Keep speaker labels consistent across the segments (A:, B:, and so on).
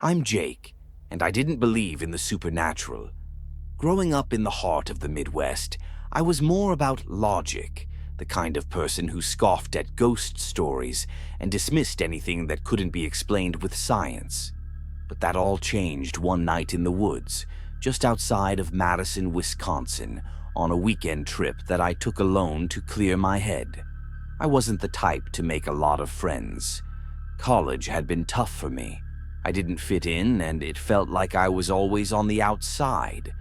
A: I'm Jake, and I didn't believe in the supernatural. Growing up in the heart of the Midwest, I was more about logic, the kind of person who scoffed at ghost stories and dismissed anything that couldn't be explained with science. But that all changed one night in the woods, just outside of Madison, Wisconsin, on a weekend trip that I took alone to clear my head. I wasn't the type to make a lot of friends. College had been tough for me. I didn't fit in, and it felt like I was always on the outside.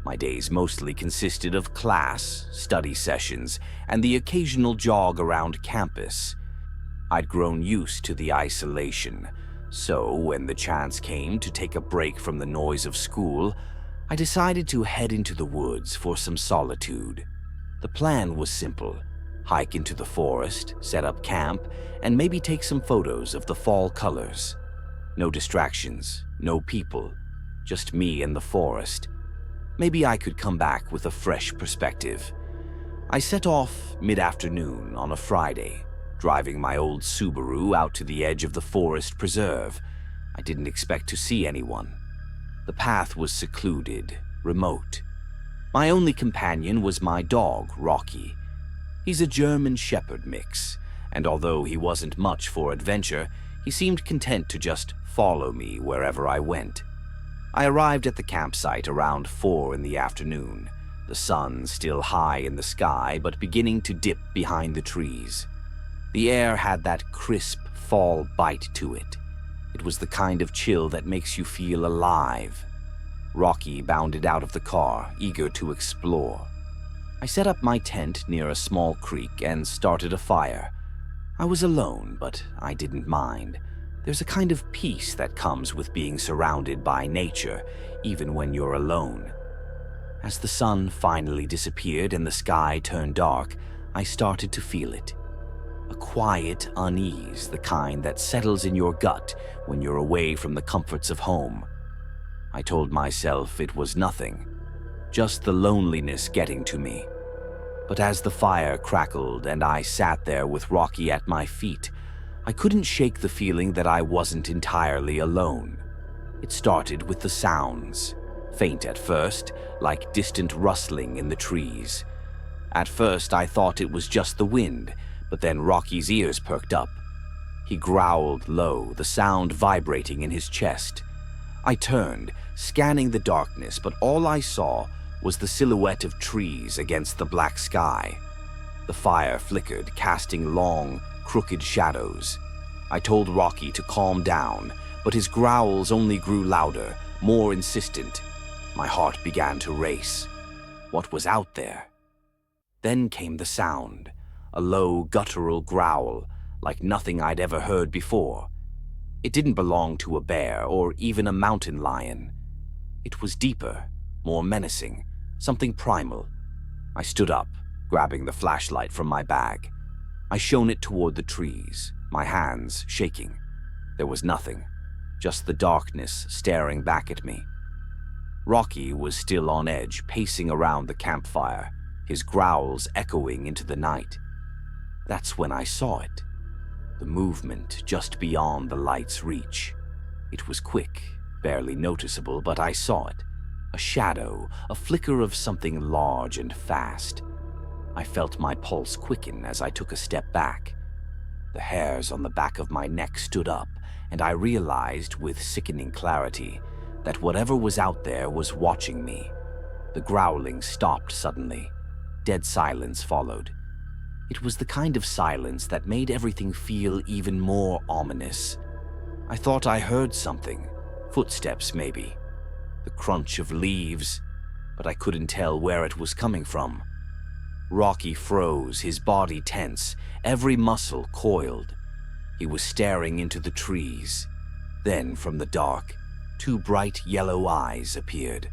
A: My days mostly consisted of class, study sessions, and the occasional jog around campus. I'd grown used to the isolation, so when the chance came to take a break from the noise of school, I decided to head into the woods for some solitude. The plan was simple: hike into the forest, set up camp, and maybe take some photos of the fall colors. No distractions, no people, just me and the forest. Maybe I could come back with a fresh perspective. I set off mid-afternoon on a Friday, driving my old Subaru out to the edge of the forest preserve. I didn't expect to see anyone. The path was secluded, remote. My only companion was my dog, Rocky. He's a German Shepherd mix, and although he wasn't much for adventure, he seemed content to just follow me wherever I went. I arrived at the campsite around 4 in the afternoon, the sun still high in the sky but beginning to dip behind the trees. The air had that crisp fall bite to it. It was the kind of chill that makes you feel alive. Rocky bounded out of the car, eager to explore. I set up my tent near a small creek and started a fire. I was alone, but I didn't mind. There's a kind of peace that comes with being surrounded by nature, even when you're alone. As the sun finally disappeared and the sky turned dark, I started to feel it. A quiet unease, the kind that settles in your gut when you're away from the comforts of home. I told myself it was nothing, just the loneliness getting to me. But as the fire crackled and I sat there with Rocky at my feet, I couldn't shake the feeling that I wasn't entirely alone. It started with the sounds, faint at first, like distant rustling in the trees. At first I thought it was just the wind, but then Rocky's ears perked up. He growled low, the sound vibrating in his chest. I turned, scanning the darkness, but all I saw was the silhouette of trees against the black sky. The fire flickered, casting long, crooked shadows. I told Rocky to calm down, but his growls only grew louder, more insistent. My heart began to race. What was out there? Then came the sound, a low, guttural growl, like nothing I'd ever heard before. It didn't belong to a bear or even a mountain lion. It was deeper, more menacing, something primal. I stood up, grabbing the flashlight from my bag. I shone it toward the trees, my hands shaking. There was nothing, just the darkness staring back at me. Rocky was still on edge, pacing around the campfire, his growls echoing into the night. That's when I saw it. The movement just beyond the light's reach. It was quick, barely noticeable, but I saw it. A shadow, a flicker of something large and fast. I felt my pulse quicken as I took a step back. The hairs on the back of my neck stood up, and I realized with sickening clarity that whatever was out there was watching me. The growling stopped suddenly. Dead silence followed. It was the kind of silence that made everything feel even more ominous. I thought I heard something, footsteps maybe, the crunch of leaves, but I couldn't tell where it was coming from. Rocky froze, his body tense, every muscle coiled. He was staring into the trees. Then, from the dark, 2 bright yellow eyes appeared.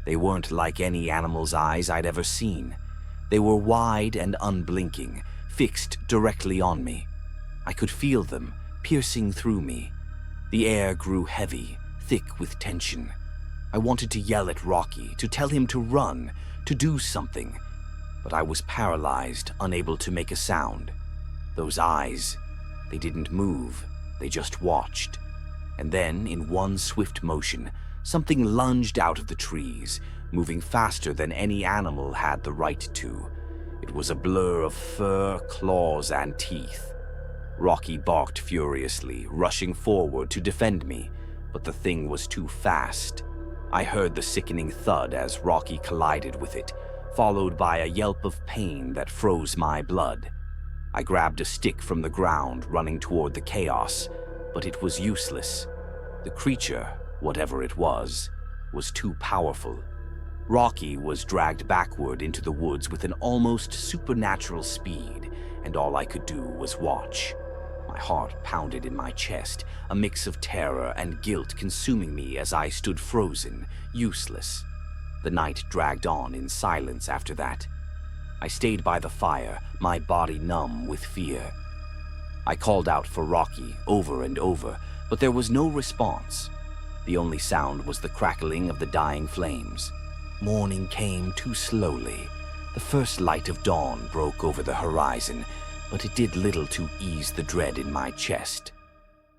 A: They weren't like any animal's eyes I'd ever seen. They were wide and unblinking, fixed directly on me. I could feel them, piercing through me. The air grew heavy, thick with tension. I wanted to yell at Rocky, to tell him to run, to do something, but I was paralyzed, unable to make a sound. Those eyes, they didn't move, they just watched. And then, in one swift motion, something lunged out of the trees, moving faster than any animal had the right to. It was a blur of fur, claws, and teeth. Rocky barked furiously, rushing forward to defend me, but the thing was too fast. I heard the sickening thud as Rocky collided with it, followed by a yelp of pain that froze my blood. I grabbed a stick from the ground, running toward the chaos, but it was useless. The creature, whatever it was too powerful. Rocky was dragged backward into the woods with an almost supernatural speed, and all I could do was watch. My heart pounded in my chest, a mix of terror and guilt consuming me as I stood frozen, useless. The night dragged on in silence after that. I stayed by the fire, my body numb with fear. I called out for Rocky over and over, but there was no response. The only sound was the crackling of the dying flames. Morning came too slowly. The first light of dawn broke over the horizon, but it did little to ease the dread in my chest.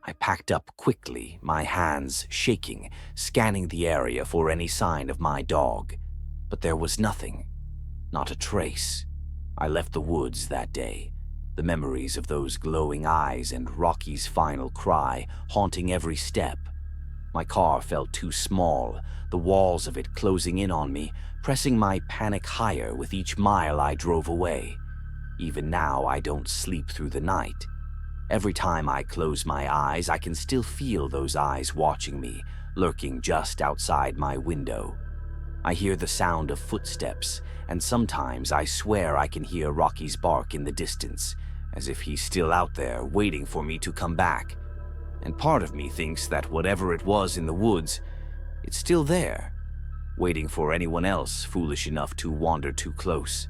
A: I packed up quickly, my hands shaking, scanning the area for any sign of my dog. But there was nothing, not a trace. I left the woods that day, the memories of those glowing eyes and Rocky's final cry haunting every step. My car felt too small, the walls of it closing in on me, pressing my panic higher with each mile I drove away. Even now, I don't sleep through the night. Every time I close my eyes, I can still feel those eyes watching me, lurking just outside my window. I hear the sound of footsteps, and sometimes I swear I can hear Rocky's bark in the distance, as if he's still out there waiting for me to come back. And part of me thinks that whatever it was in the woods, it's still there, waiting for anyone else foolish enough to wander too close.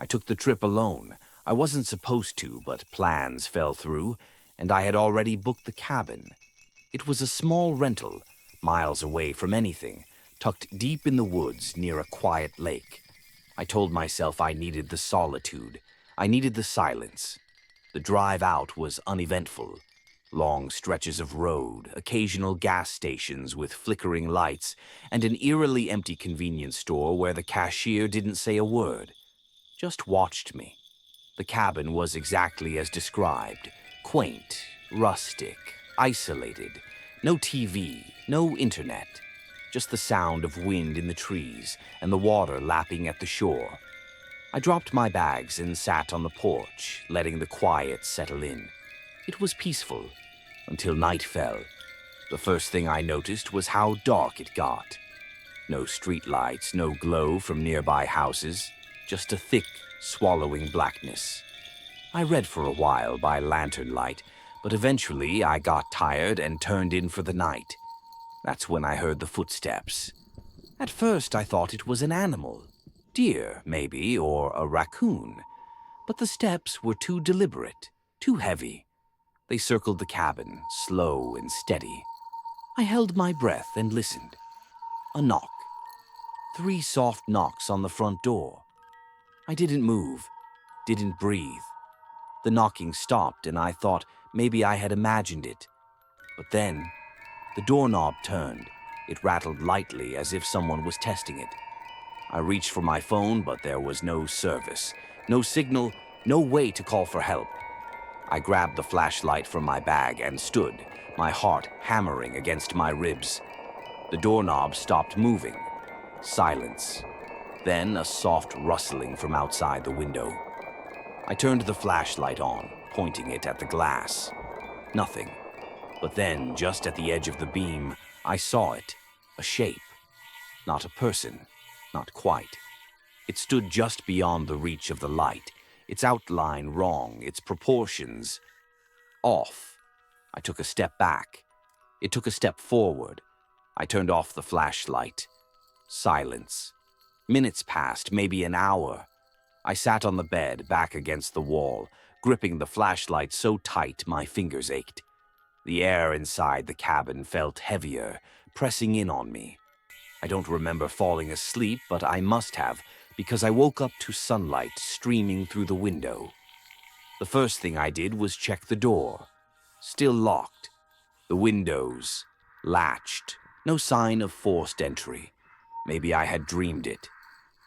A: I took the trip alone. I wasn't supposed to, but plans fell through, and I had already booked the cabin. It was a small rental, miles away from anything, tucked deep in the woods near a quiet lake. I told myself I needed the solitude. I needed the silence. The drive out was uneventful. Long stretches of road, occasional gas stations with flickering lights, and an eerily empty convenience store where the cashier didn't say a word, just watched me. The cabin was exactly as described, quaint, rustic, isolated, no TV, no internet, just the sound of wind in the trees and the water lapping at the shore. I dropped my bags and sat on the porch, letting the quiet settle in. It was peaceful, until night fell. The first thing I noticed was how dark it got. No streetlights, no glow from nearby houses, just a thick, swallowing blackness. I read for a while by lantern light, but eventually I got tired and turned in for the night. That's when I heard the footsteps. At first I thought it was an animal. Deer, maybe, or a raccoon. But the steps were too deliberate, too heavy. They circled the cabin, slow and steady. I held my breath and listened. A knock. 3 soft knocks on the front door. I didn't move, didn't breathe. The knocking stopped, and I thought maybe I had imagined it. But then, the doorknob turned. It rattled lightly as if someone was testing it. I reached for my phone, but there was no service, no signal, no way to call for help. I grabbed the flashlight from my bag and stood, my heart hammering against my ribs. The doorknob stopped moving. Silence. Then a soft rustling from outside the window. I turned the flashlight on, pointing it at the glass. Nothing. But then, just at the edge of the beam, I saw it. A shape. Not a person. Not quite. It stood just beyond the reach of the light, its outline wrong, its proportions off. I took a step back. It took a step forward. I turned off the flashlight. Silence. Minutes passed, maybe an hour. I sat on the bed, back against the wall, gripping the flashlight so tight my fingers ached. The air inside the cabin felt heavier, pressing in on me. I don't remember falling asleep, but I must have, because I woke up to sunlight streaming through the window. The first thing I did was check the door. Still locked. The windows latched. No sign of forced entry. Maybe I had dreamed it.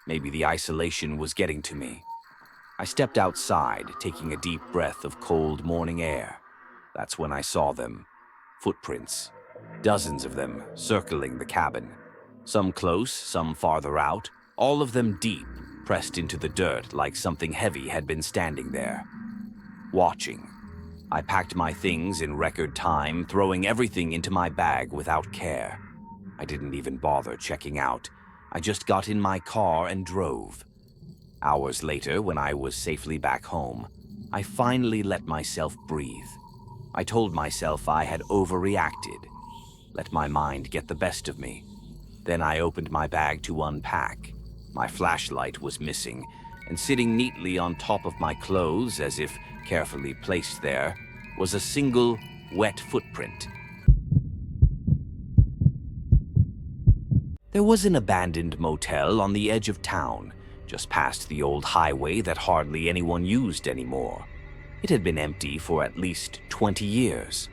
A: Maybe the isolation was getting to me. I stepped outside, taking a deep breath of cold morning air. That's when I saw them. Footprints. Dozens of them circling the cabin. Some close, some farther out, all of them deep, pressed into the dirt like something heavy had been standing there. Watching. I packed my things in record time, throwing everything into my bag without care. I didn't even bother checking out. I just got in my car and drove. Hours later, when I was safely back home, I finally let myself breathe. I told myself I had overreacted. Let my mind get the best of me. Then I opened my bag to unpack. My flashlight was missing, and sitting neatly on top of my clothes, as if carefully placed there, was a single wet footprint. There was an abandoned motel on the edge of town, just past the old highway that hardly anyone used anymore. It had been empty for at least 20 years.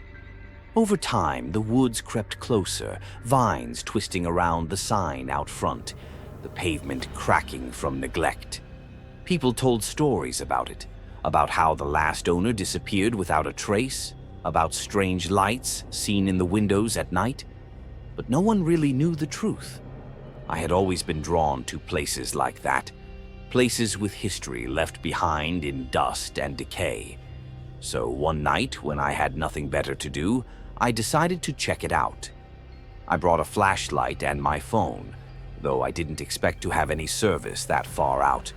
A: Over time, the woods crept closer, vines twisting around the sign out front, the pavement cracking from neglect. People told stories about it, about how the last owner disappeared without a trace, about strange lights seen in the windows at night. But no one really knew the truth. I had always been drawn to places like that, places with history left behind in dust and decay. So one night, when I had nothing better to do, I decided to check it out. I brought a flashlight and my phone, though I didn't expect to have any service that far out.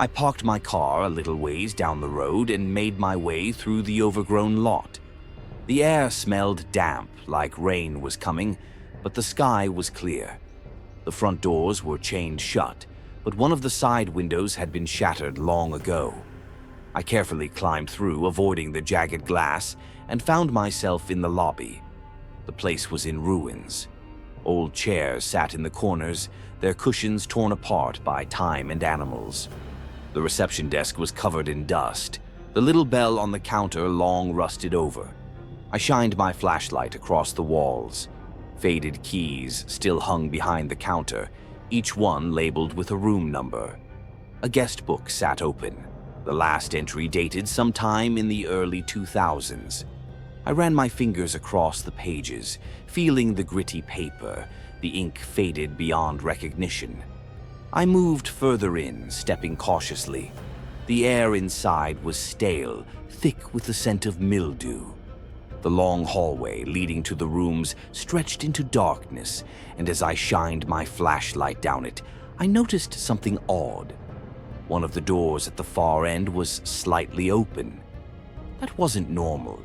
A: I parked my car a little ways down the road and made my way through the overgrown lot. The air smelled damp, like rain was coming, but the sky was clear. The front doors were chained shut, but one of the side windows had been shattered long ago. I carefully climbed through, avoiding the jagged glass, and found myself in the lobby. The place was in ruins. Old chairs sat in the corners, their cushions torn apart by time and animals. The reception desk was covered in dust, the little bell on the counter long rusted over. I shined my flashlight across the walls. Faded keys still hung behind the counter, each one labeled with a room number. A guest book sat open, the last entry dated sometime in the early 2000s. I ran my fingers across the pages, feeling the gritty paper, the ink faded beyond recognition. I moved further in, stepping cautiously. The air inside was stale, thick with the scent of mildew. The long hallway leading to the rooms stretched into darkness, and as I shined my flashlight down it, I noticed something odd. One of the doors at the far end was slightly open. That wasn't normal.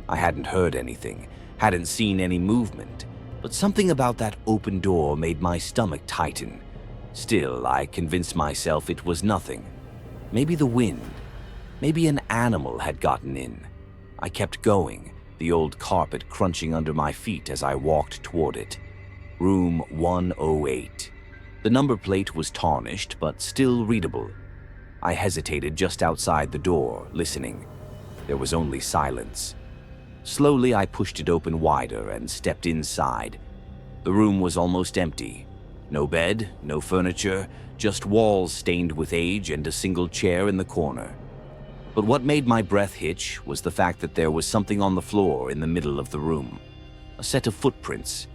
A: I hadn't heard anything, hadn't seen any movement, but something about that open door made my stomach tighten. Still, I convinced myself it was nothing. Maybe the wind. Maybe an animal had gotten in. I kept going, the old carpet crunching under my feet as I walked toward it. Room 108. The number plate was tarnished, but still readable. I hesitated just outside the door, listening. There was only silence. Slowly, I pushed it open wider and stepped inside. The room was almost empty. No bed, no furniture, just walls stained with age and a single chair in the corner. But what made my breath hitch was the fact that there was something on the floor in the middle of the room. A set of footprints.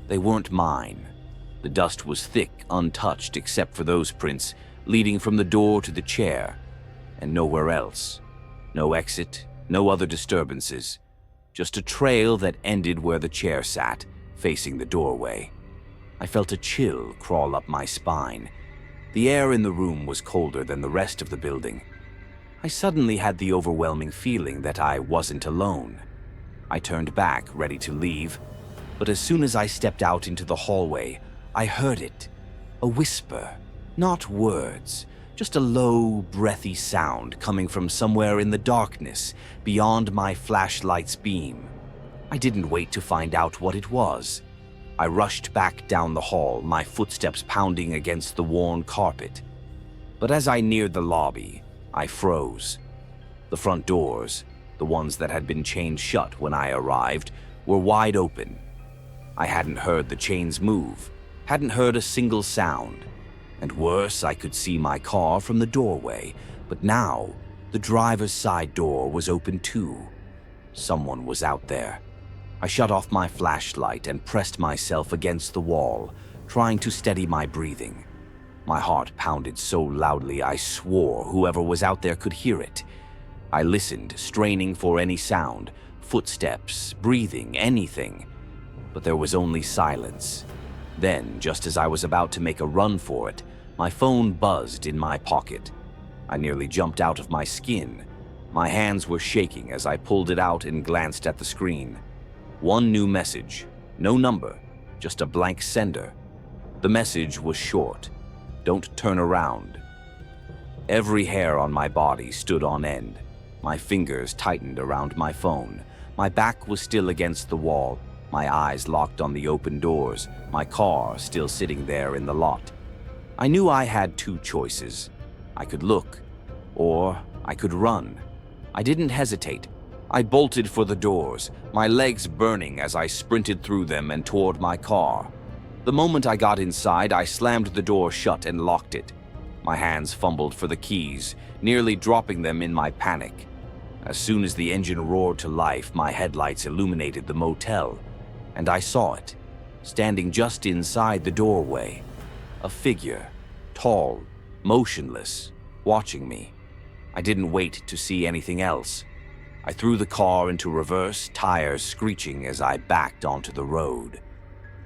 A: They weren't mine. The dust was thick, untouched except for those prints, leading from the door to the chair, and nowhere else. No exit, no other disturbances. Just a trail that ended where the chair sat, facing the doorway. I felt a chill crawl up my spine. The air in the room was colder than the rest of the building. I suddenly had the overwhelming feeling that I wasn't alone. I turned back, ready to leave, but as soon as I stepped out into the hallway, I heard it. A whisper, not words, just a low, breathy sound coming from somewhere in the darkness beyond my flashlight's beam. I didn't wait to find out what it was. I rushed back down the hall, my footsteps pounding against the worn carpet. But as I neared the lobby, I froze. The front doors, the ones that had been chained shut when I arrived, were wide open. I hadn't heard the chains move, hadn't heard a single sound. And worse, I could see my car from the doorway, but now the driver's side door was open too. Someone was out there. I shut off my flashlight and pressed myself against the wall, trying to steady my breathing. My heart pounded so loudly I swore whoever was out there could hear it. I listened, straining for any sound, footsteps, breathing, anything. But there was only silence. Then, just as I was about to make a run for it, my phone buzzed in my pocket. I nearly jumped out of my skin. My hands were shaking as I pulled it out and glanced at the screen. One new message, no number, just a blank sender. The message was short. Don't turn around. Every hair on my body stood on end. My fingers tightened around my phone. My back was still against the wall, my eyes locked on the open doors, my car still sitting there in the lot. I knew I had two choices. I could look, or I could run. I didn't hesitate. I bolted for the doors, my legs burning as I sprinted through them and toward my car. The moment I got inside, I slammed the door shut and locked it. My hands fumbled for the keys, nearly dropping them in my panic. As soon as the engine roared to life, my headlights illuminated the motel, and I saw it, standing just inside the doorway. A figure, tall, motionless, watching me. I didn't wait to see anything else. I threw the car into reverse, tires screeching as I backed onto the road.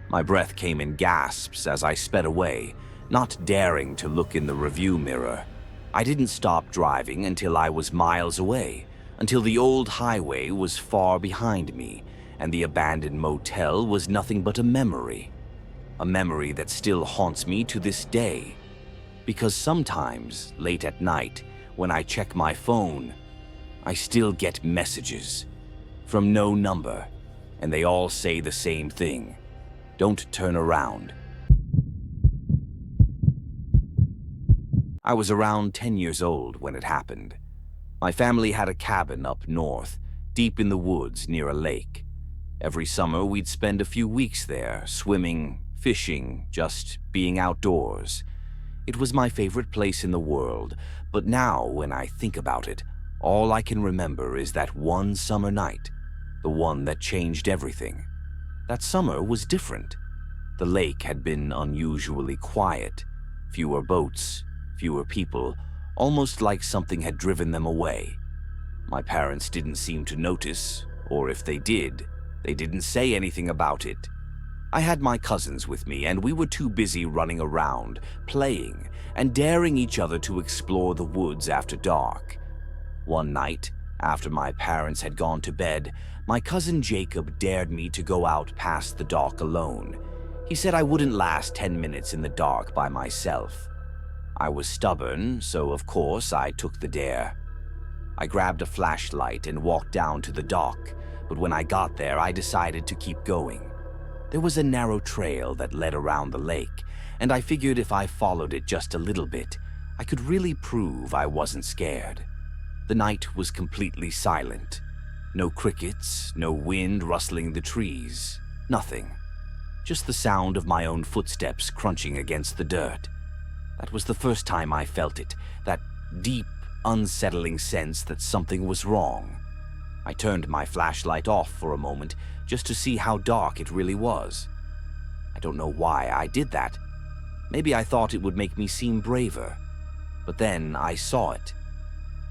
A: My breath came in gasps as I sped away, not daring to look in the review mirror. I didn't stop driving until I was miles away, until the old highway was far behind me, and the abandoned motel was nothing but a memory that still haunts me to this day. Because sometimes, late at night, when I check my phone, I still get messages from no number, and they all say the same thing. Don't turn around. I was around 10 years old when it happened. My family had a cabin up north, deep in the woods near a lake. Every summer we'd spend a few weeks there, swimming, fishing, just being outdoors. It was my favorite place in the world, but now when I think about it, all I can remember is that one summer night, the one that changed everything. That summer was different. The lake had been unusually quiet, fewer boats, fewer people, almost like something had driven them away. My parents didn't seem to notice, or if they did, they didn't say anything about it. I had my cousins with me, and we were too busy running around, playing, and daring each other to explore the woods after dark. One night, after my parents had gone to bed, my cousin Jacob dared me to go out past the dock alone. He said I wouldn't last 10 minutes in the dark by myself. I was stubborn, so of course I took the dare. I grabbed a flashlight and walked down to the dock, but when I got there, I decided to keep going. There was a narrow trail that led around the lake, and I figured if I followed it just a little bit, I could really prove I wasn't scared. The night was completely silent. No crickets, no wind rustling the trees, nothing. Just the sound of my own footsteps crunching against the dirt. That was the first time I felt it, that deep, unsettling sense that something was wrong. I turned my flashlight off for a moment just to see how dark it really was. I don't know why I did that. Maybe I thought it would make me seem braver. But then I saw it.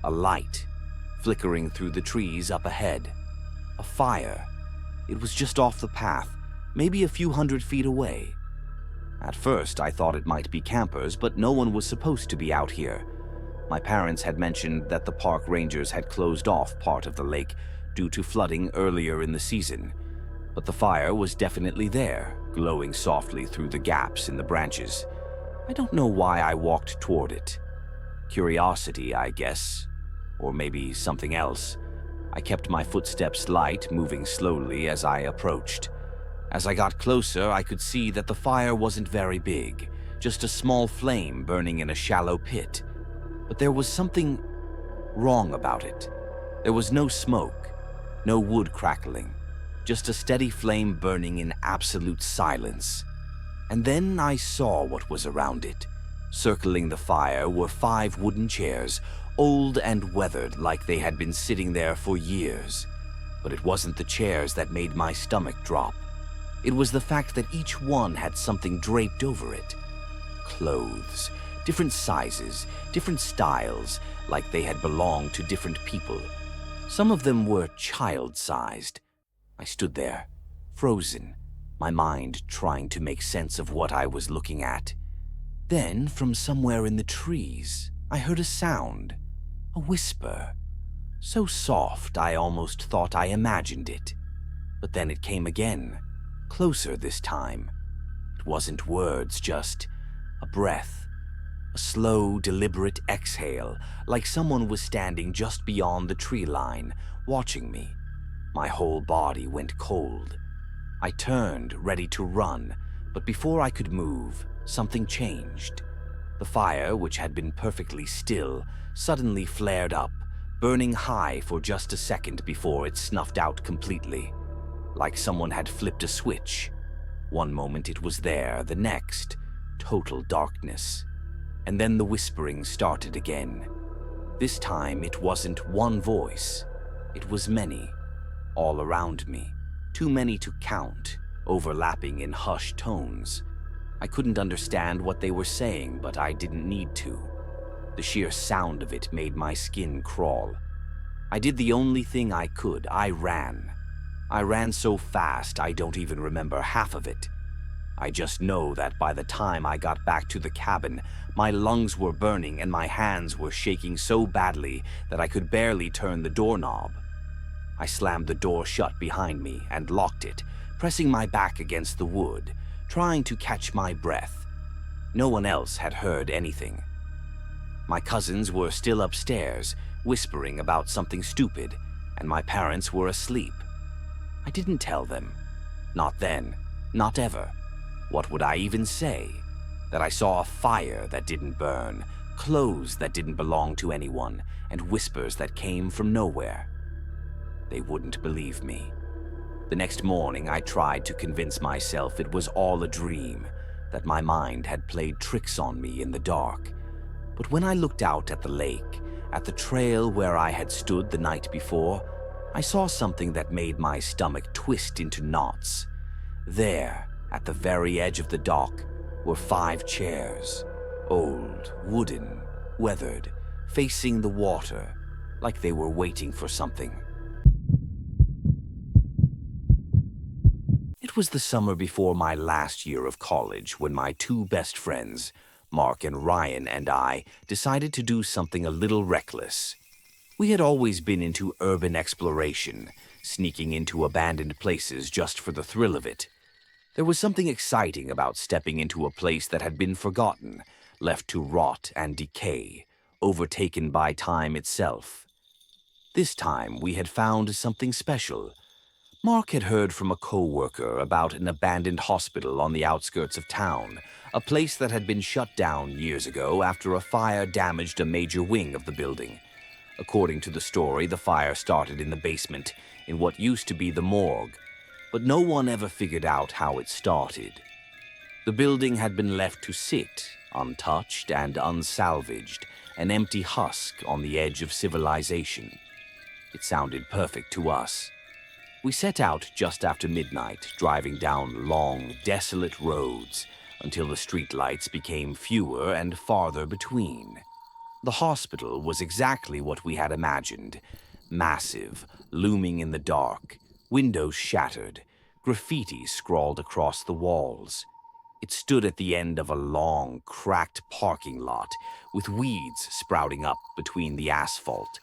A: A light, flickering through the trees up ahead. A fire. It was just off the path, maybe a few 100 feet away. At first, I thought it might be campers, but no one was supposed to be out here. My parents had mentioned that the park rangers had closed off part of the lake due to flooding earlier in the season. But the fire was definitely there, glowing softly through the gaps in the branches. I don't know why I walked toward it. Curiosity, I guess. Or maybe something else. I kept my footsteps light, moving slowly as I approached. As I got closer, I could see that the fire wasn't very big, just a small flame burning in a shallow pit. But there was something wrong about it. There was no smoke, no wood crackling, just a steady flame burning in absolute silence. And then I saw what was around it. Circling the fire were 5 wooden chairs, old and weathered like they had been sitting there for years. But it wasn't the chairs that made my stomach drop. It was the fact that each one had something draped over it. Clothes, different sizes, different styles, like they had belonged to different people. Some of them were child-sized. I stood there, frozen, my mind trying to make sense of what I was looking at. Then, from somewhere in the trees, I heard a sound, a whisper. So soft I almost thought I imagined it. But then it came again, closer this time. It wasn't words, just a breath. A slow, deliberate exhale, like someone was standing just beyond the tree line, watching me. My whole body went cold. I turned, ready to run, but before I could move, something changed. The fire, which had been perfectly still, suddenly flared up, burning high for just a second before it snuffed out completely. Like someone had flipped a switch. One moment it was there, the next, total darkness. And then the whispering started again. This time it wasn't one voice. It was many, all around me. Too many to count, overlapping in hushed tones. I couldn't understand what they were saying, but I didn't need to. The sheer sound of it made my skin crawl. I did the only thing I could. I ran. I ran so fast I don't even remember half of it. I just know that by the time I got back to the cabin, my lungs were burning and my hands were shaking so badly that I could barely turn the doorknob. I slammed the door shut behind me and locked it, pressing my back against the wood, trying to catch my breath. No one else had heard anything. My cousins were still upstairs, whispering about something stupid, and my parents were asleep. I didn't tell them. Not then, not ever. What would I even say? That I saw a fire that didn't burn, clothes that didn't belong to anyone, and whispers that came from nowhere. They wouldn't believe me. The next morning, I tried to convince myself it was all a dream, that my mind had played tricks on me in the dark. But when I looked out at the lake, at the trail where I had stood the night before, I saw something that made my stomach twist into knots. There, at the very edge of the dock, were 5 chairs, old, wooden, weathered, facing the water, like they were waiting for something. It was the summer before my last year of college when my 2 best friends, Mark and Ryan, and I decided to do something a little reckless. We had always been into urban exploration, sneaking into abandoned places just for the thrill of it. There was something exciting about stepping into a place that had been forgotten, left to rot and decay, overtaken by time itself. This time we had found something special. Mark had heard from a co-worker about an abandoned hospital on the outskirts of town, a place that had been shut down years ago after a fire damaged a major wing of the building. According to the story, the fire started in the basement, in what used to be the morgue, but no one ever figured out how it started. The building had been left to sit, untouched and unsalvaged, an empty husk on the edge of civilization. It sounded perfect to us. We set out just after midnight, driving down long, desolate roads until the streetlights became fewer and farther between. The hospital was exactly what we had imagined. Massive, looming in the dark, windows shattered, graffiti scrawled across the walls. It stood at the end of a long, cracked parking lot with weeds sprouting up between the asphalt.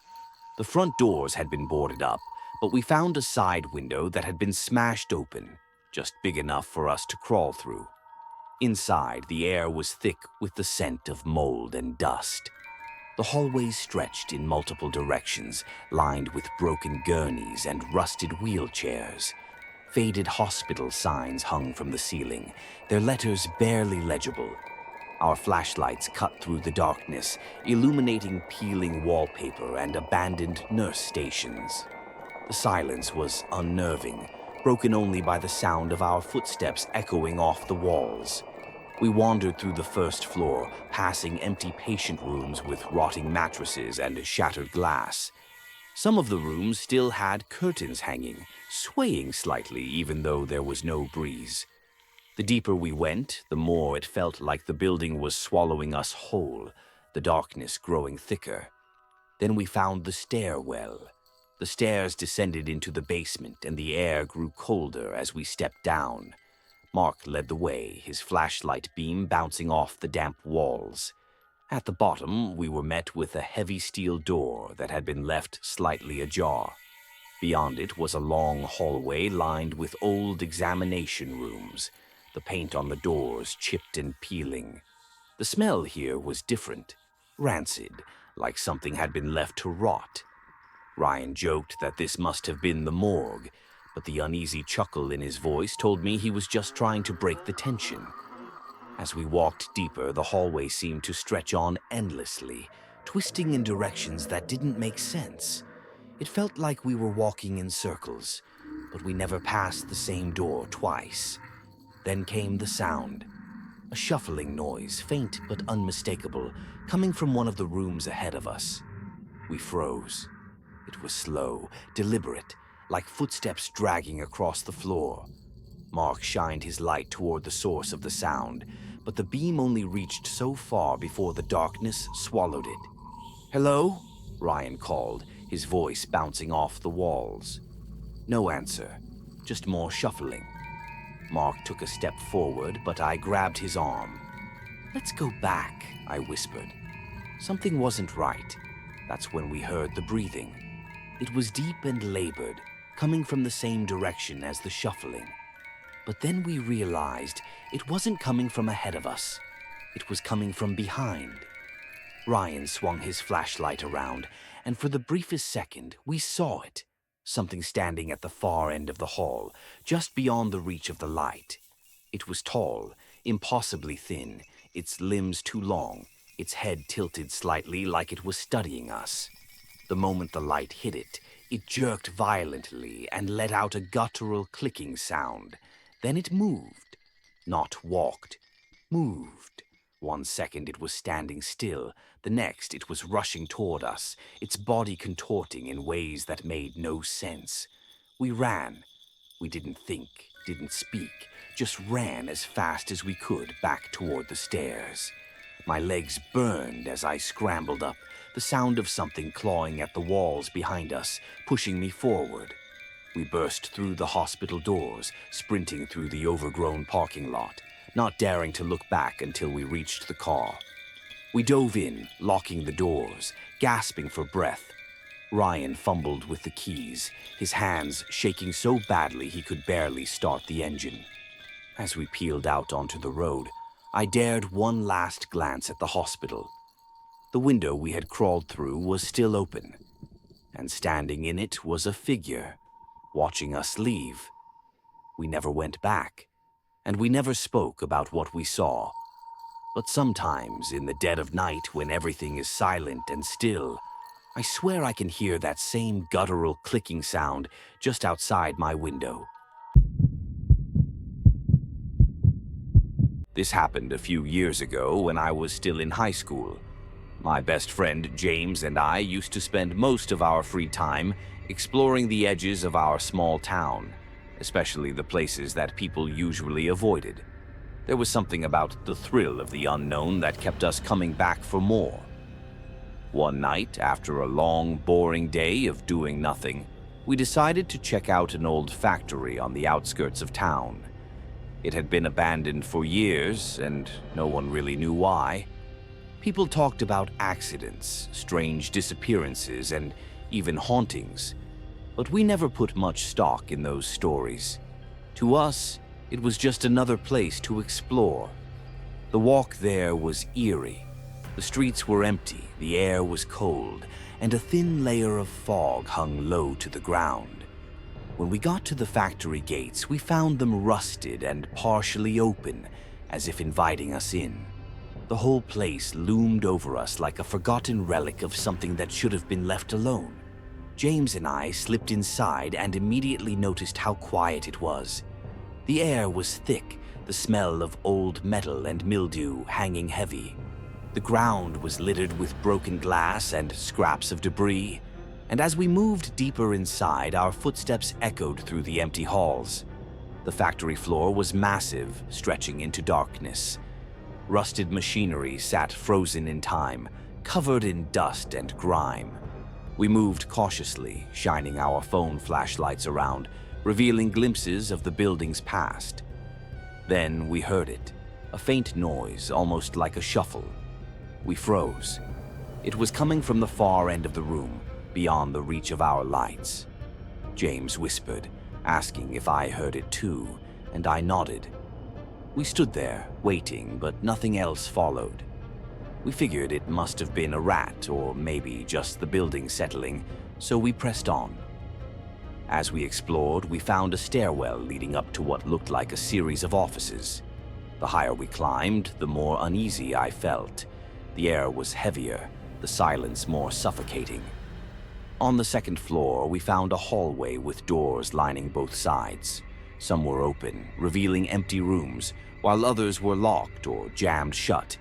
A: The front doors had been boarded up, but we found a side window that had been smashed open, just big enough for us to crawl through. Inside, the air was thick with the scent of mold and dust. The hallways stretched in multiple directions, lined with broken gurneys and rusted wheelchairs. Faded hospital signs hung from the ceiling, their letters barely legible. Our flashlights cut through the darkness, illuminating peeling wallpaper and abandoned nurse stations. The silence was unnerving, broken only by the sound of our footsteps echoing off the walls. We wandered through the first floor, passing empty patient rooms with rotting mattresses and shattered glass. Some of the rooms still had curtains hanging, swaying slightly even though there was no breeze. The deeper we went, the more it felt like the building was swallowing us whole, the darkness growing thicker. Then we found the stairwell. The stairs descended into the basement, and the air grew colder as we stepped down. Mark led the way, his flashlight beam bouncing off the damp walls. At the bottom, we were met with a heavy steel door that had been left slightly ajar. Beyond it was a long hallway lined with old examination rooms, the paint on the doors chipped and peeling. The smell here was different, rancid, like something had been left to rot. Ryan joked that this must have been the morgue, but the uneasy chuckle in his voice told me he was just trying to break the tension. As we walked deeper, the hallway seemed to stretch on endlessly, twisting in directions that didn't make sense. It felt like we were walking in circles, but we never passed the same door twice. Then came the sound, a shuffling noise, faint but unmistakable, coming from one of the rooms ahead of us. We froze. It was slow, deliberate, like footsteps dragging across the floor. Mark shined his light toward the source of the sound, but the beam only reached so far before the darkness swallowed it. "Hello?" Ryan called, his voice bouncing off the walls. No answer, just more shuffling. Mark took a step forward, but I grabbed his arm. "Let's go back," I whispered. Something wasn't right. That's when we heard the breathing. It was deep and labored, coming from the same direction as the shuffling. But then we realized it wasn't coming from ahead of us. It was coming from behind. Ryan swung his flashlight around, and for the briefest second, we saw it. Something standing at the far end of the hall, just beyond the reach of the light. It was tall, impossibly thin, its limbs too long, its head tilted slightly like it was studying us. The moment the light hit it, it jerked violently and let out a guttural clicking sound. Then it moved. Not walked. Moved. 1 second it was standing still. The next it was rushing toward us, its body contorting in ways that made no sense. We ran. We didn't think, didn't speak, just ran as fast as we could back toward the stairs. My legs burned as I scrambled up, the sound of something clawing at the walls behind us, pushing me forward. We burst through the hospital doors, sprinting through the overgrown parking lot, not daring to look back until we reached the car. We dove in, locking the doors, gasping for breath. Ryan fumbled with the keys, his hands shaking so badly he could barely start the engine. As we peeled out onto the road, I dared one last glance at the hospital. The window we had crawled through was still open, and standing in it was a figure, watching us leave. We never went back, and we never spoke about what we saw. But sometimes, in the dead of night when everything is silent and still, I swear I can hear that same guttural clicking sound just outside my window. This happened a few years ago when I was still in high school. My best friend James and I used to spend most of our free time exploring the edges of our small town, especially the places that people usually avoided. There was something about the thrill of the unknown that kept us coming back for more. One night, after a long, boring day of doing nothing, we decided to check out an old factory on the outskirts of town. It had been abandoned for years, and no one really knew why. People talked about accidents, strange disappearances, and even hauntings. But we never put much stock in those stories. To us, it was just another place to explore. The walk there was eerie. The streets were empty, the air was cold, and a thin layer of fog hung low to the ground. When we got to the factory gates, we found them rusted and partially open, as if inviting us in. The whole place loomed over us like a forgotten relic of something that should have been left alone. James and I slipped inside and immediately noticed how quiet it was. The air was thick, the smell of old metal and mildew hanging heavy. The ground was littered with broken glass and scraps of debris, and as we moved deeper inside, our footsteps echoed through the empty halls. The factory floor was massive, stretching into darkness. Rusted machinery sat frozen in time, covered in dust and grime. We moved cautiously, shining our phone flashlights around, revealing glimpses of the building's past. Then we heard it, a faint noise, almost like a shuffle. We froze. It was coming from the far end of the room, beyond the reach of our lights. James whispered, asking if I heard it too, and I nodded. We stood there, waiting, but nothing else followed. We figured it must have been a rat, or maybe just the building settling, so we pressed on. As we explored, we found a stairwell leading up to what looked like a series of offices. The higher we climbed, the more uneasy I felt. The air was heavier, the silence more suffocating. On the second floor, we found a hallway with doors lining both sides. Some were open, revealing empty rooms, while others were locked or jammed shut.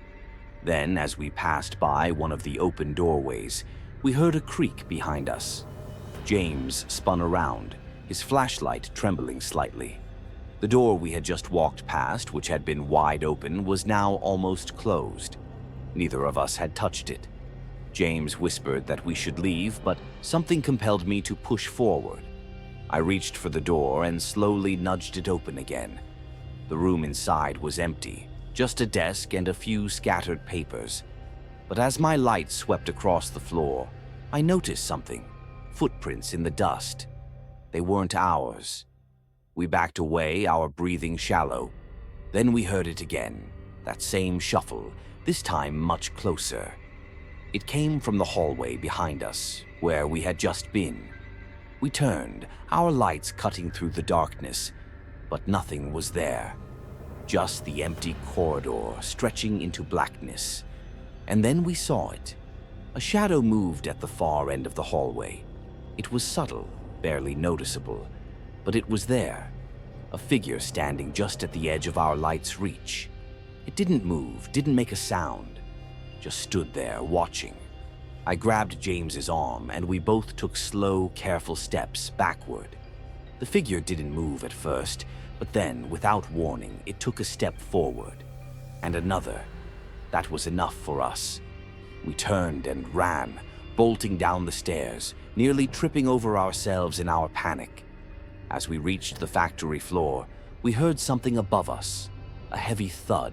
A: Then, as we passed by one of the open doorways, we heard a creak behind us. James spun around, his flashlight trembling slightly. The door we had just walked past, which had been wide open, was now almost closed. Neither of us had touched it. James whispered that we should leave, but something compelled me to push forward. I reached for the door and slowly nudged it open again. The room inside was empty, just a desk and a few scattered papers. But as my light swept across the floor, I noticed something. Footprints in the dust. They weren't ours. We backed away, our breathing shallow. Then we heard it again, that same shuffle, this time much closer. It came from the hallway behind us, where we had just been. We turned, our lights cutting through the darkness, but nothing was there. Just the empty corridor stretching into blackness. And then we saw it. A shadow moved at the far end of the hallway. It was subtle, barely noticeable, but it was there. A figure standing just at the edge of our light's reach. It didn't move, didn't make a sound, just stood there watching. I grabbed James's arm and we both took slow, careful steps backward. The figure didn't move at first, but then, without warning, it took a step forward. And another. That was enough for us. We turned and ran, bolting down the stairs, nearly tripping over ourselves in our panic. As we reached the factory floor, we heard something above us, a heavy thud,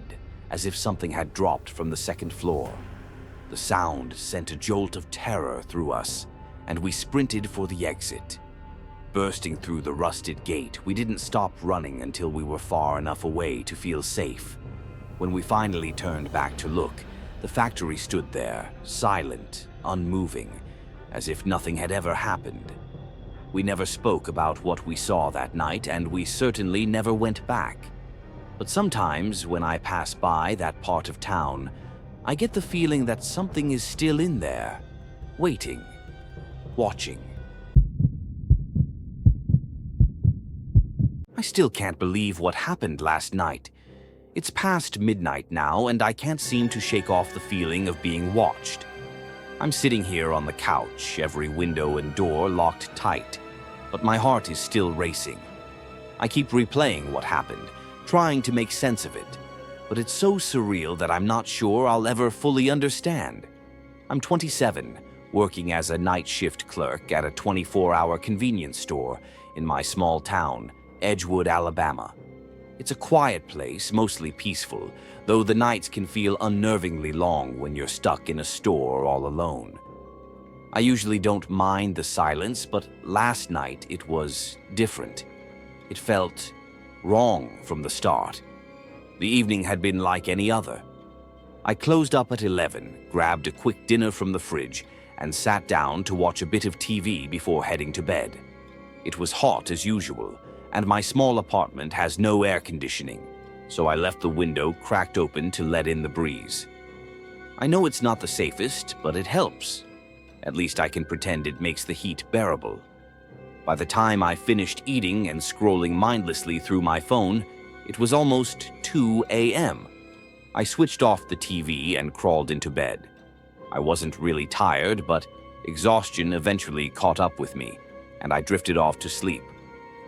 A: as if something had dropped from the second floor. The sound sent a jolt of terror through us, and we sprinted for the exit. Bursting through the rusted gate, we didn't stop running until we were far enough away to feel safe. When we finally turned back to look, the factory stood there, silent, unmoving, as if nothing had ever happened. We never spoke about what we saw that night, and we certainly never went back. But sometimes, when I pass by that part of town, I get the feeling that something is still in there, waiting, watching. I still can't believe what happened last night. It's past midnight now, and I can't seem to shake off the feeling of being watched. I'm sitting here on the couch, every window and door locked tight, but my heart is still racing. I keep replaying what happened, trying to make sense of it, but it's so surreal that I'm not sure I'll ever fully understand. I'm 27, working as a night shift clerk at a 24-hour convenience store in my small town, Edgewood, Alabama. It's a quiet place, mostly peaceful, though the nights can feel unnervingly long when you're stuck in a store all alone. I usually don't mind the silence, but last night it was different. It felt wrong from the start. The evening had been like any other. I closed up at 11, grabbed a quick dinner from the fridge, and sat down to watch a bit of TV before heading to bed. It was hot as usual, and my small apartment has no air conditioning, so I left the window cracked open to let in the breeze. I know it's not the safest, but it helps. At least I can pretend it makes the heat bearable. By the time I finished eating and scrolling mindlessly through my phone, it was almost 2 a.m. I switched off the TV and crawled into bed. I wasn't really tired, but exhaustion eventually caught up with me, and I drifted off to sleep.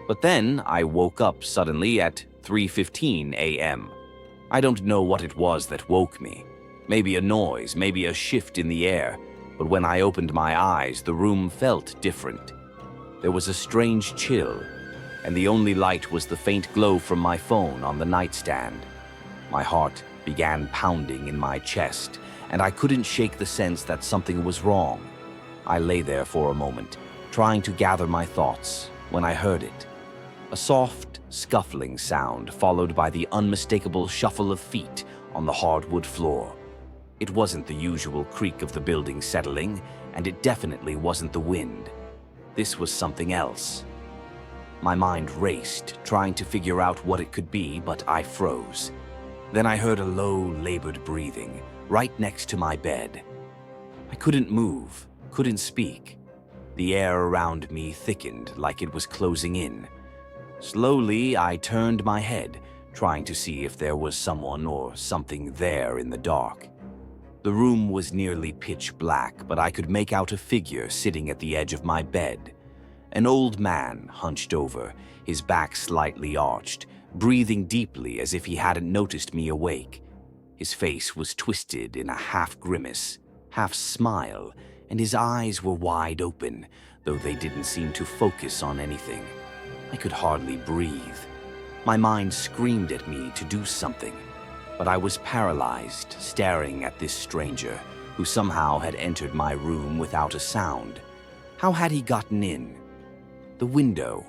A: But then I woke up suddenly at 3:15 a.m. I don't know what it was that woke me. Maybe a noise, maybe a shift in the air, but when I opened my eyes, the room felt different. There was a strange chill, and the only light was the faint glow from my phone on the nightstand. My heart began pounding in my chest, and I couldn't shake the sense that something was wrong. I lay there for a moment, trying to gather my thoughts, when I heard it. A soft, scuffling sound followed by the unmistakable shuffle of feet on the hardwood floor. It wasn't the usual creak of the building settling, and it definitely wasn't the wind. This was something else. My mind raced, trying to figure out what it could be, but I froze. Then I heard a low, labored breathing, right next to my bed. I couldn't move, couldn't speak. The air around me thickened like it was closing in. Slowly, I turned my head, trying to see if there was someone or something there in the dark. The room was nearly pitch black, but I could make out a figure sitting at the edge of my bed. An old man hunched over, his back slightly arched, breathing deeply as if he hadn't noticed me awake. His face was twisted in a half-grimace, half-smile, and his eyes were wide open, though they didn't seem to focus on anything. I could hardly breathe. My mind screamed at me to do something, but I was paralyzed, staring at this stranger who somehow had entered my room without a sound. How had he gotten in? The window.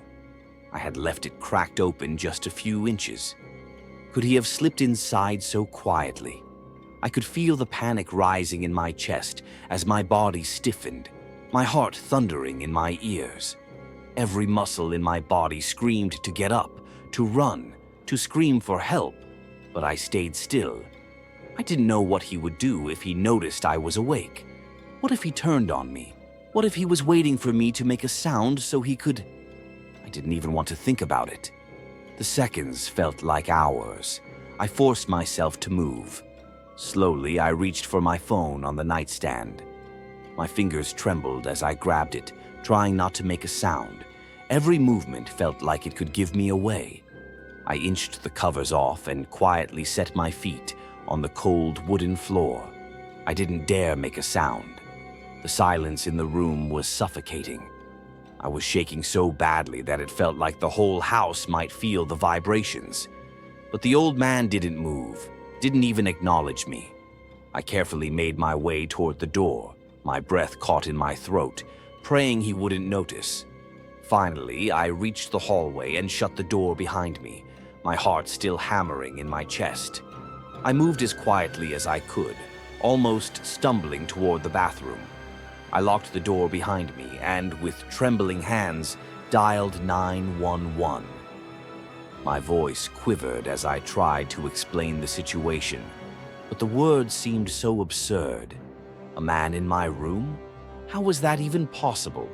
A: I had left it cracked open just a few inches. Could he have slipped inside so quietly? I could feel the panic rising in my chest as my body stiffened, my heart thundering in my ears. Every muscle in my body screamed to get up, to run, to scream for help, but I stayed still. I didn't know what he would do if he noticed I was awake. What if he turned on me? What if he was waiting for me to make a sound so he could... I didn't even want to think about it. The seconds felt like hours. I forced myself to move. Slowly, I reached for my phone on the nightstand. My fingers trembled as I grabbed it, trying not to make a sound. Every movement felt like it could give me away. I inched the covers off and quietly set my feet on the cold wooden floor. I didn't dare make a sound. The silence in the room was suffocating. I was shaking so badly that it felt like the whole house might feel the vibrations. But the old man didn't move, didn't even acknowledge me. I carefully made my way toward the door, my breath caught in my throat, praying he wouldn't notice. Finally, I reached the hallway and shut the door behind me, my heart still hammering in my chest. I moved as quietly as I could, almost stumbling toward the bathroom. I locked the door behind me and, with trembling hands, dialed 911. My voice quivered as I tried to explain the situation, but the words seemed so absurd. A man in my room? How was that even possible?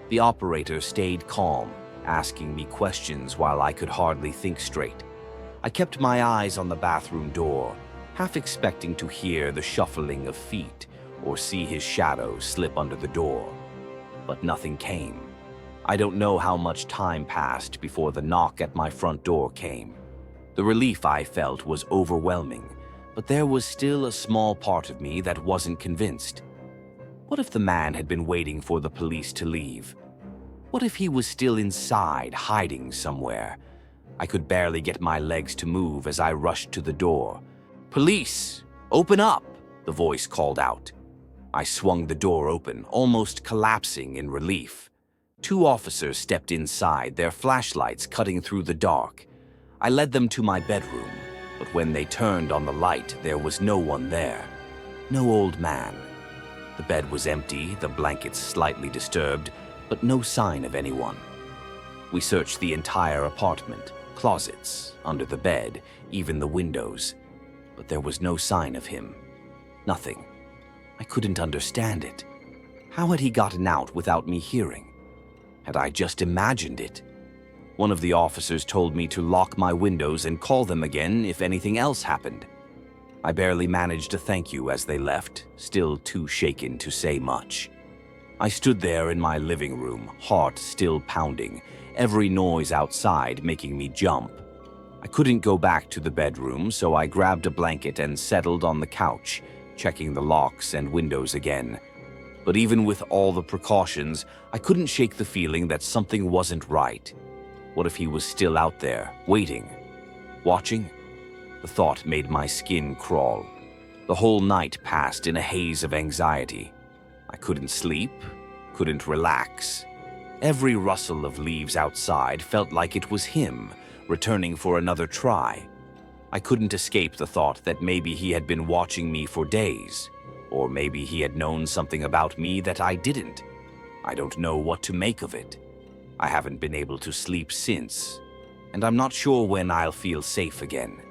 A: The operator stayed calm, asking me questions while I could hardly think straight. I kept my eyes on the bathroom door, half expecting to hear the shuffling of feet or see his shadow slip under the door. But nothing came. I don't know how much time passed before the knock at my front door came. The relief I felt was overwhelming, but there was still a small part of me that wasn't convinced. What if the man had been waiting for the police to leave? What if he was still inside, hiding somewhere? I could barely get my legs to move as I rushed to the door. "Police! Open up!" the voice called out. I swung the door open, almost collapsing in relief. 2 officers stepped inside, their flashlights cutting through the dark. I led them to my bedroom, but when they turned on the light, there was no one there. No old man. The bed was empty, the blankets slightly disturbed, but no sign of anyone. We searched the entire apartment, closets, under the bed, even the windows, but there was no sign of him. Nothing. I couldn't understand it. How had he gotten out without me hearing? Had I just imagined it? One of the officers told me to lock my windows and call them again if anything else happened. I barely managed a thank you as they left, still too shaken to say much. I stood there in my living room, heart still pounding, every noise outside making me jump. I couldn't go back to the bedroom, so I grabbed a blanket and settled on the couch, checking the locks and windows again. But even with all the precautions, I couldn't shake the feeling that something wasn't right. What if he was still out there, waiting, watching? The thought made my skin crawl. The whole night passed in a haze of anxiety. I couldn't sleep, couldn't relax. Every rustle of leaves outside felt like it was him, returning for another try. I couldn't escape the thought that maybe he had been watching me for days, or maybe he had known something about me that I didn't. I don't know what to make of it. I haven't been able to sleep since, and I'm not sure when I'll feel safe again.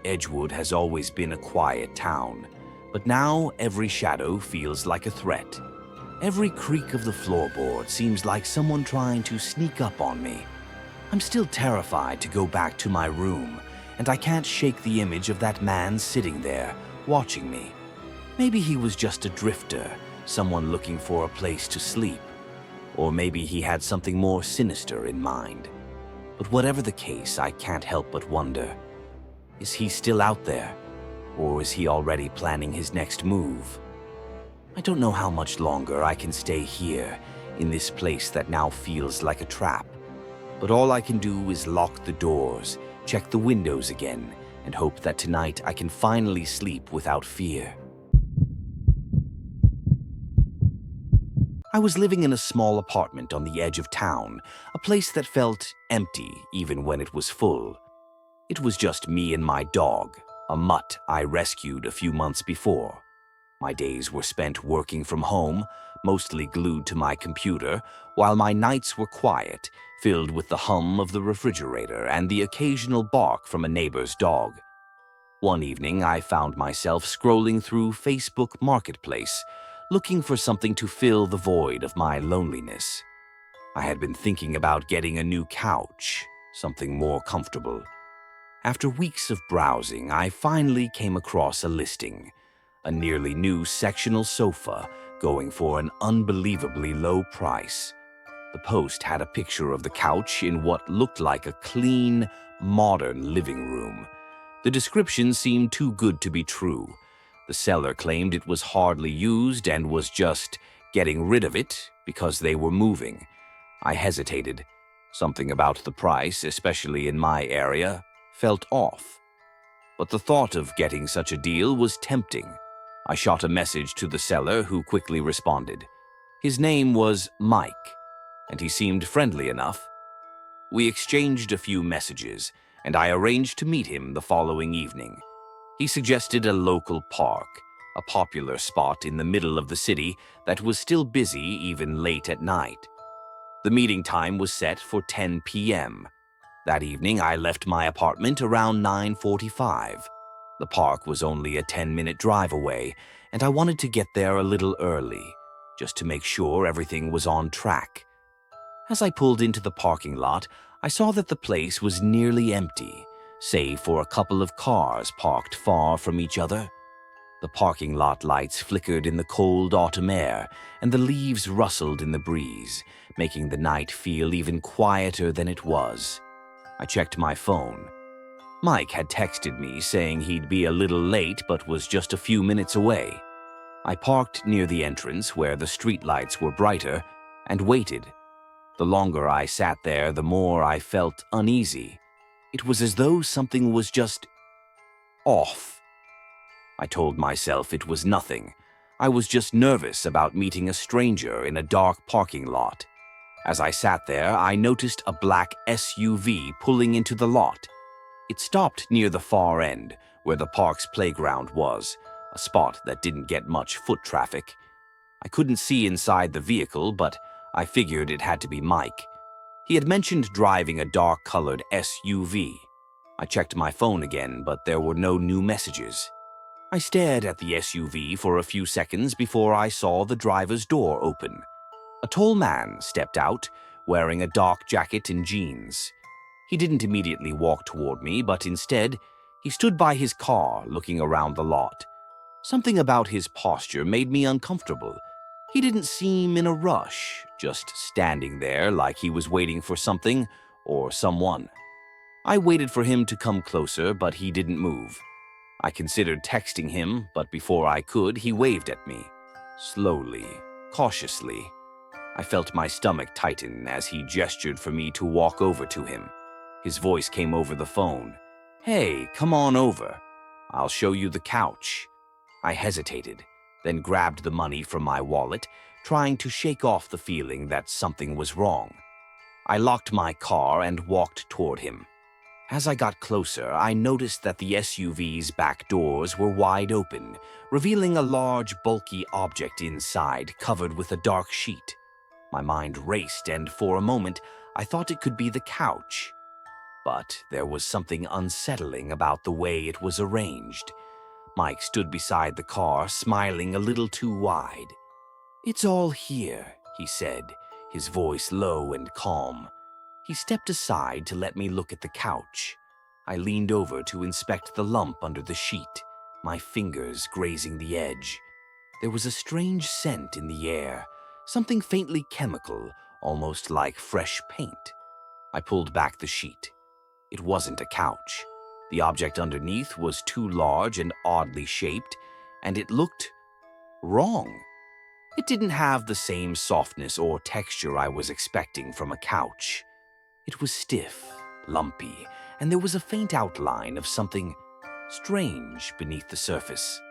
A: Edgewood has always been a quiet town, but now every shadow feels like a threat. Every creak of the floorboard seems like someone trying to sneak up on me. I'm still terrified to go back to my room, and I can't shake the image of that man sitting there, watching me. Maybe he was just a drifter, someone looking for a place to sleep. Or maybe he had something more sinister in mind. But whatever the case, I can't help but wonder, is he still out there? Or is he already planning his next move? I don't know how much longer I can stay here, in this place that now feels like a trap. But all I can do is lock the doors, check the windows again, and hope that tonight I can finally sleep without fear. I was living in a small apartment on the edge of town, a place that felt empty even when it was full. It was just me and my dog, a mutt I rescued a few months before. My days were spent working from home, mostly glued to my computer, while my nights were quiet, filled with the hum of the refrigerator and the occasional bark from a neighbor's dog. One evening, I found myself scrolling through Facebook Marketplace, looking for something to fill the void of my loneliness. I had been thinking about getting a new couch, something more comfortable. After weeks of browsing, I finally came across a listing. A nearly new sectional sofa going for an unbelievably low price. The post had a picture of the couch in what looked like a clean, modern living room. The description seemed too good to be true. The seller claimed it was hardly used and was just getting rid of it because they were moving. I hesitated. Something about the price, especially in my area, felt off. But the thought of getting such a deal was tempting. I shot a message to the seller, who quickly responded. His name was Mike, and he seemed friendly enough. We exchanged a few messages, and I arranged to meet him the following evening. He suggested a local park, a popular spot in the middle of the city that was still busy even late at night. The meeting time was set for 10 p.m. That evening, I left my apartment around 9:45. The park was only a 10-minute drive away, and I wanted to get there a little early, just to make sure everything was on track. As I pulled into the parking lot, I saw that the place was nearly empty, save for a couple of cars parked far from each other. The parking lot lights flickered in the cold autumn air, and the leaves rustled in the breeze, making the night feel even quieter than it was. I checked my phone. Mike had texted me saying he'd be a little late but was just a few minutes away. I parked near the entrance where the streetlights were brighter and waited. The longer I sat there, the more I felt uneasy. It was as though something was just off. I told myself it was nothing. I was just nervous about meeting a stranger in a dark parking lot. As I sat there, I noticed a black SUV pulling into the lot. It stopped near the far end, where the park's playground was, a spot that didn't get much foot traffic. I couldn't see inside the vehicle, but I figured it had to be Mike. He had mentioned driving a dark-colored SUV. I checked my phone again, but there were no new messages. I stared at the SUV for a few seconds before I saw the driver's door open. A tall man stepped out, wearing a dark jacket and jeans. He didn't immediately walk toward me, but instead, he stood by his car looking around the lot. Something about his posture made me uncomfortable. He didn't seem in a rush, just standing there like he was waiting for something or someone. I waited for him to come closer, but he didn't move. I considered texting him, but before I could, he waved at me. Slowly, cautiously. I felt my stomach tighten as he gestured for me to walk over to him. His voice came over the phone. "Hey, come on over. I'll show you the couch." I hesitated, then grabbed the money from my wallet, trying to shake off the feeling that something was wrong. I locked my car and walked toward him. As I got closer, I noticed that the SUV's back doors were wide open, revealing a large, bulky object inside covered with a dark sheet. My mind raced, and for a moment, I thought it could be the couch. But there was something unsettling about the way it was arranged. Mike stood beside the car, smiling a little too wide. "It's all here," he said, his voice low and calm. He stepped aside to let me look at the couch. I leaned over to inspect the lump under the sheet, my fingers grazing the edge. There was a strange scent in the air, something faintly chemical, almost like fresh paint. I pulled back the sheet. It wasn't a couch. The object underneath was too large and oddly shaped, and it looked wrong. It didn't have the same softness or texture I was expecting from a couch. It was stiff, lumpy, and there was a faint outline of something strange beneath the surface.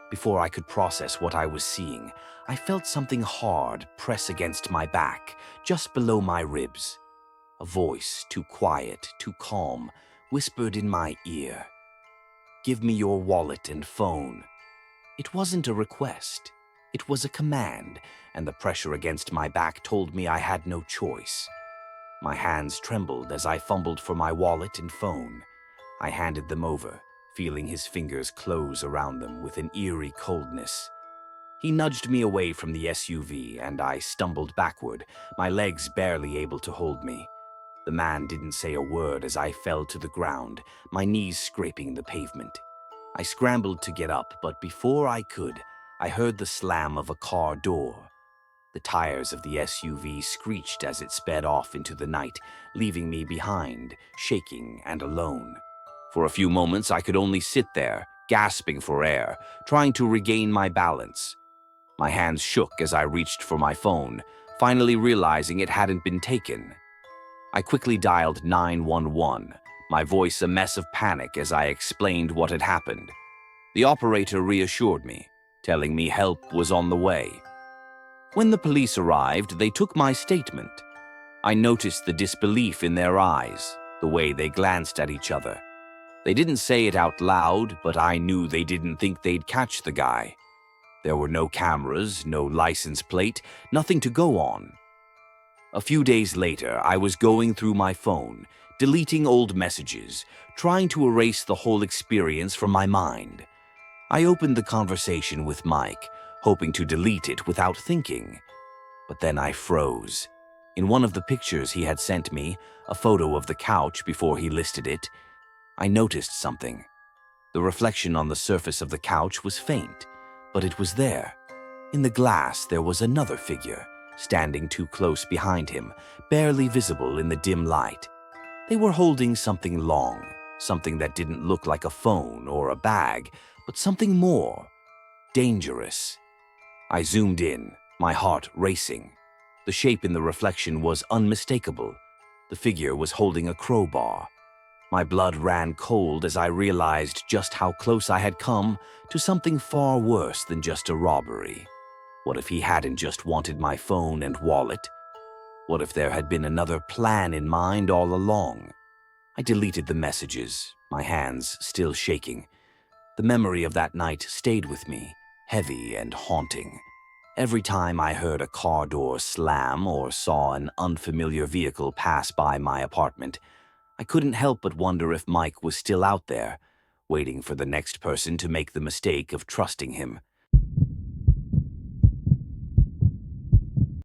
A: Before I could process what I was seeing, I felt something hard press against my back, just below my ribs. A voice, too quiet, too calm, whispered in my ear, "Give me your wallet and phone." It wasn't a request. It was a command, and the pressure against my back told me I had no choice. My hands trembled as I fumbled for my wallet and phone. I handed them over, feeling his fingers close around them with an eerie coldness. He nudged me away from the SUV, and I stumbled backward, my legs barely able to hold me. The man didn't say a word as I fell to the ground, my knees scraping the pavement. I scrambled to get up, but before I could, I heard the slam of a car door. The tires of the SUV screeched as it sped off into the night, leaving me behind, shaking and alone. For a few moments, I could only sit there, gasping for air, trying to regain my balance. My hands shook as I reached for my phone, finally realizing it hadn't been taken. I quickly dialed 911, my voice a mess of panic as I explained what had happened. The operator reassured me, telling me help was on the way. When the police arrived, they took my statement. I noticed the disbelief in their eyes, the way they glanced at each other. They didn't say it out loud, but I knew they didn't think they'd catch the guy. There were no cameras, no license plate, nothing to go on. A few days later, I was going through my phone, deleting old messages, trying to erase the whole experience from my mind. I opened the conversation with Mike, hoping to delete it without thinking. But then I froze. In one of the pictures he had sent me, a photo of the couch before he listed it, I noticed something. The reflection on the surface of the couch was faint, but it was there. In the glass, there was another figure, standing too close behind him, barely visible in the dim light. They were holding something long, something that didn't look like a phone or a bag, but something more. Dangerous. I zoomed in, my heart racing. The shape in the reflection was unmistakable. The figure was holding a crowbar. My blood ran cold as I realized just how close I had come to something far worse than just a robbery. What if he hadn't just wanted my phone and wallet? What if there had been another plan in mind all along? I deleted the messages, my hands still shaking. The memory of that night stayed with me, heavy and haunting. Every time I heard a car door slam or saw an unfamiliar vehicle pass by my apartment, I couldn't help but wonder if Mike was still out there, waiting for the next person to make the mistake of trusting him.